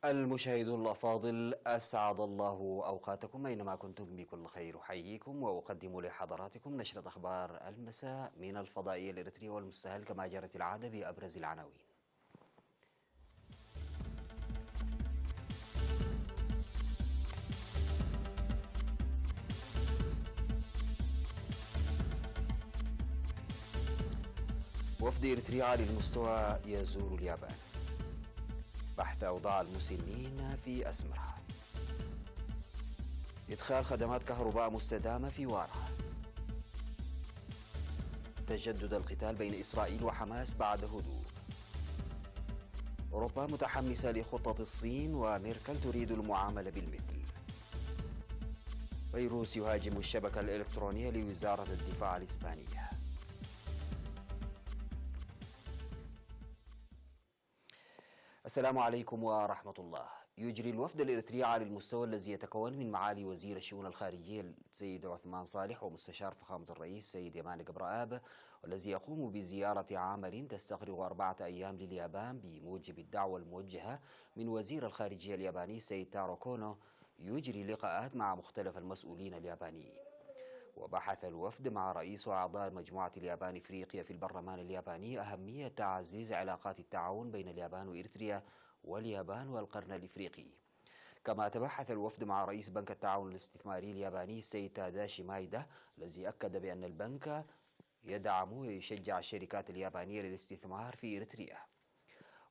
المشاهدون الأفاضل، أسعد الله أوقاتكم أينما كنتم، بكل خير أحييكم وأقدم لحضراتكم نشرة أخبار المساء من الفضائية الإريترية والمستهل كما جرت العادة بأبرز العناوين. وفد إريتري عالي المستوى يزور اليابان. بحث أوضاع المسنين في أسمرة. إدخال خدمات كهرباء مستدامة في وارا. تجدد القتال بين إسرائيل وحماس بعد هدوء. أوروبا متحمسة لخطة الصين وميركل تريد المعاملة بالمثل. فيروس يهاجم الشبكة الإلكترونية لوزارة الدفاع الإسبانية. السلام عليكم ورحمة الله. يجري الوفد الإريتري على المستوى الذي يتكون من معالي وزير الشؤون الخارجية السيد عثمان صالح ومستشار فخامة الرئيس سيد يمان قبرآب، والذي يقوم بزيارة عمل تستغرق 4 أيام لليابان بموجب الدعوة الموجهة من وزير الخارجية الياباني سيد تارو كونو، يجري لقاءات مع مختلف المسؤولين اليابانيين. وبحث الوفد مع رئيس وأعضاء مجموعة اليابان إفريقيا في البرلمان الياباني أهمية تعزيز علاقات التعاون بين اليابان وإريتريا واليابان والقرن الإفريقي. كما تبحث الوفد مع رئيس بنك التعاون الاستثماري الياباني السيد تاداشي مايدا، الذي أكد بأن البنك يدعم ويشجع الشركات اليابانية للاستثمار في إريتريا.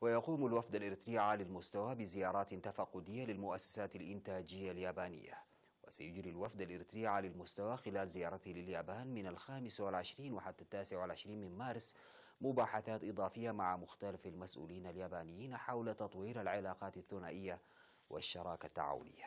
ويقوم الوفد الإريتري عالي المستوى بزيارات تفقدية للمؤسسات الإنتاجية اليابانية. وسيجري الوفد الإريتري عالي المستوى خلال زيارته لليابان من 25 وحتى 29 من مارس مباحثات إضافية مع مختلف المسؤولين اليابانيين حول تطوير العلاقات الثنائية والشراكة التعاونية.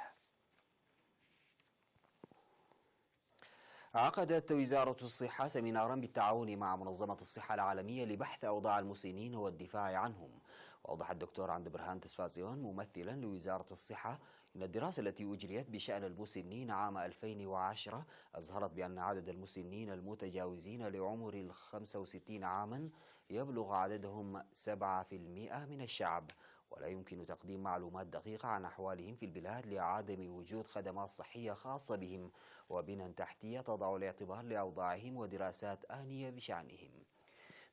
عقدت وزارة الصحة سمينارا بالتعاون مع منظمة الصحة العالمية لبحث أوضاع المسنين والدفاع عنهم. وأوضح الدكتور عند برهان تسفازيون ممثلا لوزارة الصحة إن الدراسة التي أجريت بشأن المسنين عام 2010 أظهرت بأن عدد المسنين المتجاوزين لعمر 65 عاما يبلغ عددهم 7% من الشعب، ولا يمكن تقديم معلومات دقيقة عن أحوالهم في البلاد لعدم وجود خدمات صحية خاصة بهم وبنى تحتية تضع الاعتبار لأوضاعهم ودراسات آنية بشأنهم.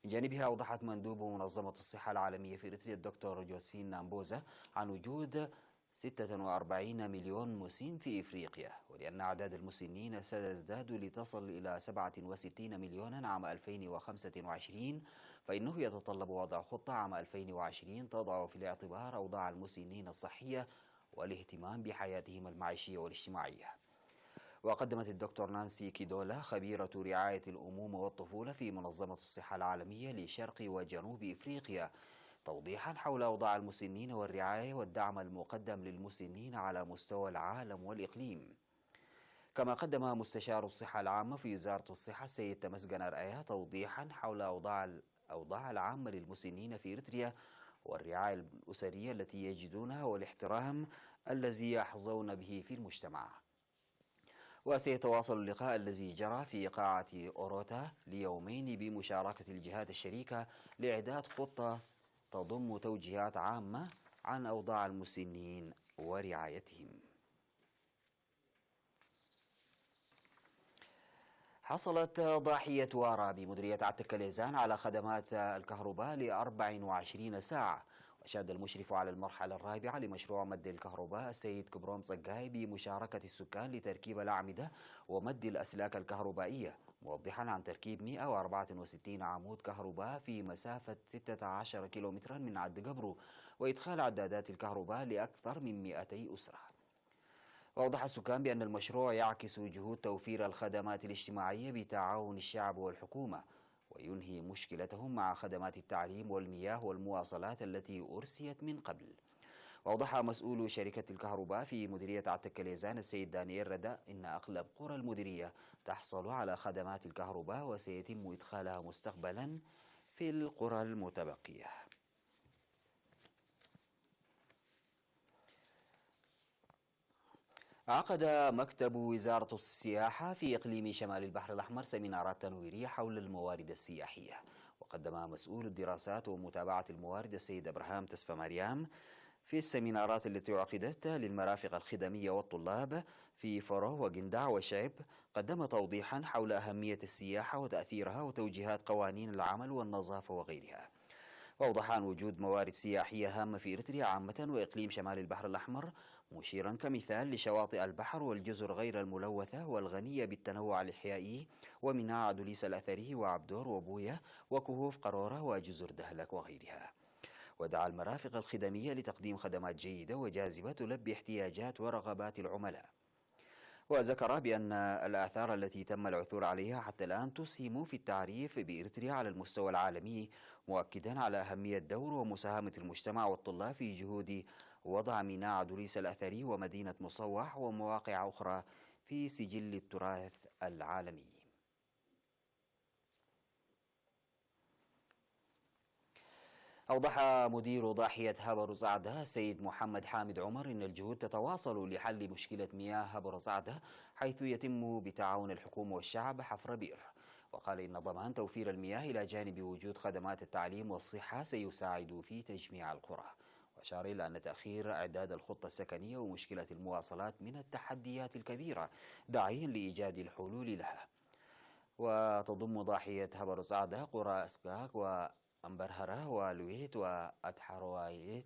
من جانبها أوضحت مندوب منظمة الصحة العالمية في إريتريا الدكتور جوزفين نامبوزا عن وجود 46 مليون مسن في إفريقيا، ولأن أعداد المسنين ستزداد لتصل إلى 67 مليونا عام 2025، فإنه يتطلب وضع خطة عام 2020 تضع في الاعتبار أوضاع المسنين الصحية والاهتمام بحياتهم المعيشية والاجتماعية. وقدمت الدكتور نانسي كيدولا خبيرة رعاية الأمومة والطفولة في منظمة الصحة العالمية لشرق وجنوب إفريقيا توضيحا حول أوضاع المسنين والرعاية والدعم المقدم للمسنين على مستوى العالم والإقليم. كما قدم مستشار الصحة العامة في وزارة الصحة السيد تمسجن أرآيا توضيحا حول أوضاع العامة للمسنين في إريتريا والرعاية الأسرية التي يجدونها والاحترام الذي يحظون به في المجتمع. وسيتواصل اللقاء الذي جرى في قاعة أوروتا ليومين بمشاركة الجهات الشريكة لإعداد خطة تضم توجيهات عامة عن أوضاع المسنين ورعايتهم. حصلت ضاحية وارا بمديرية عتكليزان على خدمات الكهرباء ل24 ساعة. وشاد المشرف على المرحلة الرابعة لمشروع مد الكهرباء السيد كبروم صقاي بمشاركة السكان لتركيب الأعمدة ومد الأسلاك الكهربائية، موضحا عن تركيب 164 عمود كهرباء في مسافة 16 كيلومترا من عد قبرو، وإدخال عدادات الكهرباء لأكثر من 200 أسرة. وأوضح السكان بأن المشروع يعكس جهود توفير الخدمات الاجتماعية بتعاون الشعب والحكومة، وينهي مشكلتهم مع خدمات التعليم والمياه والمواصلات التي أرسيت من قبل. وأوضح مسؤول شركة الكهرباء في مديرية عتكليزان السيد دانيال ردا إن أغلب قرى المديرية تحصل على خدمات الكهرباء وسيتم إدخالها مستقبلا في القرى المتبقية. عقد مكتب وزارة السياحة في إقليم شمال البحر الأحمر سمينارات تنويرية حول الموارد السياحية. وقدم مسؤول الدراسات ومتابعة الموارد السيد إبراهام تسفى مريم في السيمينارات التي عقدت للمرافق الخدمية والطلاب في فرو وجندع وشعب، قدم توضيحا حول أهمية السياحة وتأثيرها وتوجيهات قوانين العمل والنظافة وغيرها. وأوضح عن وجود موارد سياحية هامة في إريتريا عامة وإقليم شمال البحر الأحمر، مشيرا كمثال لشواطئ البحر والجزر غير الملوثة والغنية بالتنوع الإحيائي، ومنها عدوليس الأثري وعبدور وبوية وكهوف قرورة وجزر دهلك وغيرها. ودعا المرافق الخدمية لتقديم خدمات جيدة وجاذبة تلبي احتياجات ورغبات العملاء. وذكر بأن الآثار التي تم العثور عليها حتى الآن تسهم في التعريف بإريتريا على المستوى العالمي، مؤكدا على أهمية دور ومساهمة المجتمع والطلاب في جهود وضع ميناء عدوليس الأثري ومدينة مصوح ومواقع أخرى في سجل التراث العالمي. أوضح مدير ضاحية هبر زعدة السيد محمد حامد عمر أن الجهود تتواصل لحل مشكلة مياه هبر زعدة، حيث يتم بتعاون الحكومة والشعب حفر بئر. وقال إن ضمان توفير المياه إلى جانب وجود خدمات التعليم والصحة سيساعد في تجميع القرى. وأشار إلى أن تأخير إعداد الخطة السكنية ومشكلة المواصلات من التحديات الكبيرة، داعيا لإيجاد الحلول لها. وتضم ضاحية هبر زعدة قرى أسكاك وأمبرهرة ولويت وأتحروايت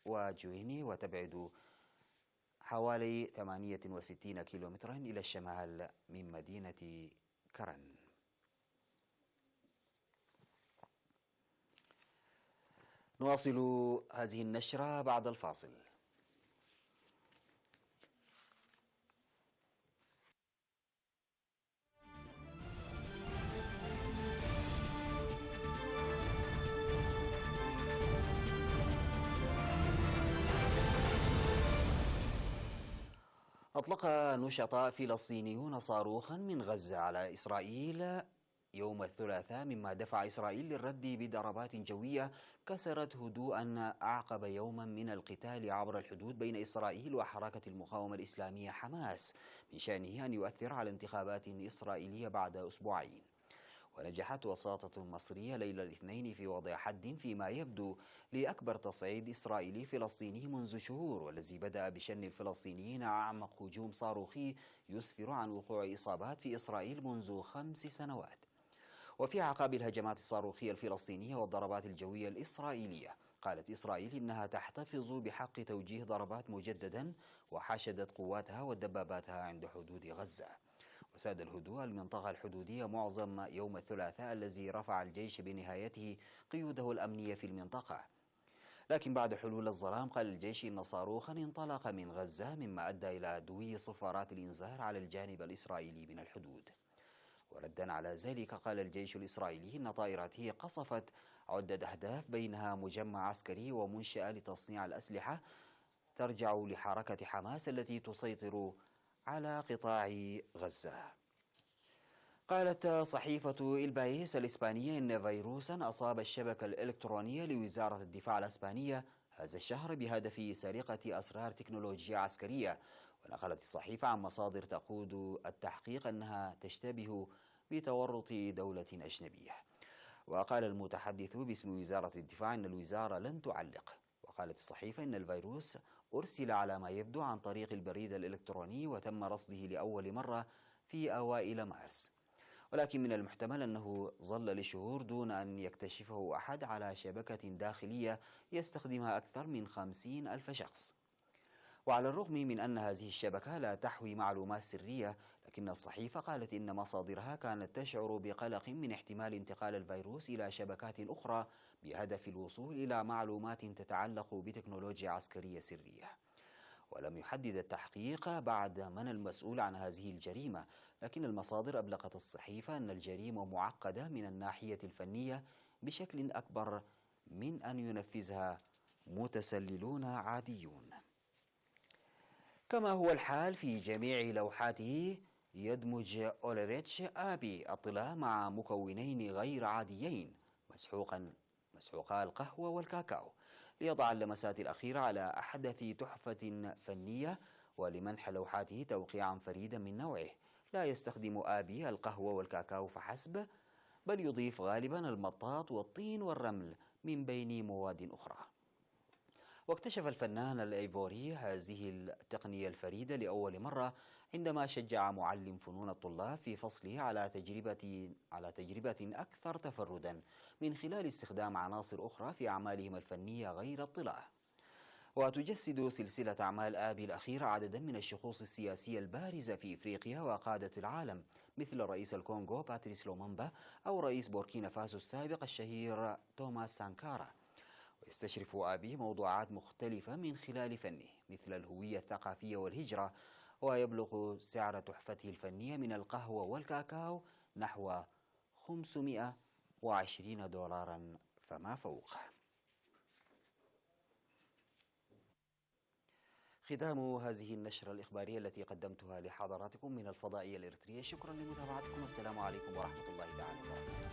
وجويني، وتبعد حوالي 68 كيلومترا إلى الشمال من مدينة كرن. نواصل هذه النشرة بعد الفاصل. أطلق نشطاء فلسطينيون صاروخا من غزة على إسرائيل يوم الثلاثاء، مما دفع إسرائيل للرد بضربات جوية كسرت هدوءا أعقب يوما من القتال عبر الحدود بين إسرائيل وحركة المقاومة الإسلامية حماس، من شأنه أن يؤثر على انتخابات إسرائيلية بعد أسبوعين. ونجحت وساطة مصرية ليلة الاثنين في وضع حد فيما يبدو لأكبر تصعيد إسرائيلي فلسطيني منذ شهور، والذي بدأ بشن الفلسطينيين أعمق هجوم صاروخي يسفر عن وقوع إصابات في إسرائيل منذ 5 سنوات. وفي أعقاب الهجمات الصاروخية الفلسطينية والضربات الجوية الإسرائيلية، قالت إسرائيل إنها تحتفظ بحق توجيه ضربات مجددا، وحشدت قواتها ودباباتها عند حدود غزة. وساد الهدوء المنطقة الحدودية معظم يوم الثلاثاء، الذي رفع الجيش بنهايته قيوده الأمنية في المنطقة. لكن بعد حلول الظلام قال الجيش إن صاروخا انطلق من غزة، مما أدى إلى دوي صفارات الإنذار على الجانب الإسرائيلي من الحدود. وردا على ذلك قال الجيش الإسرائيلي إن طائراته قصفت عدة أهداف، بينها مجمع عسكري ومنشأة لتصنيع الأسلحة ترجع لحركة حماس التي تسيطر على قطاع غزة. قالت صحيفة البايس الإسبانية إن فيروسا أصاب الشبكة الإلكترونية لوزارة الدفاع الإسبانية هذا الشهر بهدف سرقة أسرار تكنولوجيا عسكرية. ونقلت الصحيفة عن مصادر تقود التحقيق أنها تشتبه بتورط دولة أجنبية. وقال المتحدث باسم وزارة الدفاع أن الوزارة لن تعلق. وقالت الصحيفة إن الفيروس أرسل على ما يبدو عن طريق البريد الإلكتروني، وتم رصده لأول مرة في أوائل مارس، ولكن من المحتمل أنه ظل لشهور دون أن يكتشفه أحد على شبكة داخلية يستخدمها أكثر من 50,000 شخص. وعلى الرغم من أن هذه الشبكة لا تحوي معلومات سرية، لكن الصحيفة قالت إن مصادرها كانت تشعر بقلق من احتمال انتقال الفيروس إلى شبكات أخرى بهدف الوصول إلى معلومات تتعلق بتكنولوجيا عسكرية سرية. ولم يحدد التحقيق بعد من المسؤول عن هذه الجريمة، لكن المصادر أبلغت الصحيفة أن الجريمة معقدة من الناحية الفنية بشكل أكبر من أن ينفذها متسللون عاديون. كما هو الحال في جميع لوحاته، يدمج أولريتش آبي الطلا مع مكونين غير عاديين مسحوقا القهوة والكاكاو، ليضع اللمسات الأخيرة على أحدث تحفة فنية، ولمنح لوحاته توقيعا فريدا من نوعه. لا يستخدم آبي القهوة والكاكاو فحسب، بل يضيف غالبا المطاط والطين والرمل من بين مواد أخرى. واكتشف الفنان الأيفوري هذه التقنية الفريدة لأول مرة عندما شجع معلم فنون الطلاب في فصله على تجربة أكثر تفردًا من خلال استخدام عناصر أخرى في أعمالهم الفنية غير الطلاء. وتجسد سلسلة أعمال آبي الأخيرة عددا من الشخوص السياسية البارزة في إفريقيا وقادة العالم، مثل رئيس الكونغو باتريس لومومبا أو رئيس بوركينا فاسو السابق الشهير توماس سانكارا. ويستشرف آبي موضوعات مختلفة من خلال فنه مثل الهوية الثقافية والهجرة، ويبلغ سعر تحفته الفنية من القهوة والكاكاو نحو 520 دولارا فما فوق. ختام هذه النشرة الإخبارية التي قدمتها لحضراتكم من الفضائية الإريترية. شكرا لمتابعتكم، والسلام عليكم ورحمة الله تعالى وبركاته.